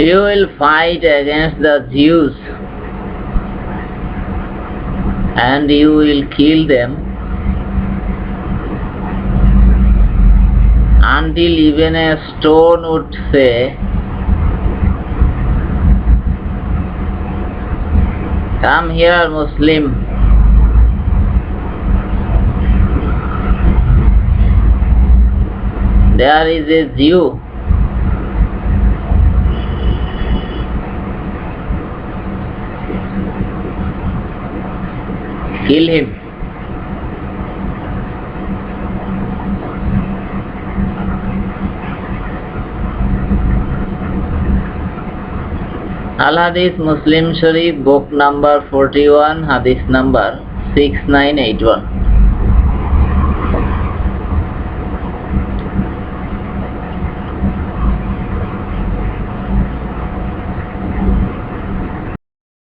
You will fight against the Jews and you will kill them until even a stone would say, "Come here, Muslim." There is a Jew. Kill him. Al Hadith Muslim Sharif, book number 41, hadith number 6981.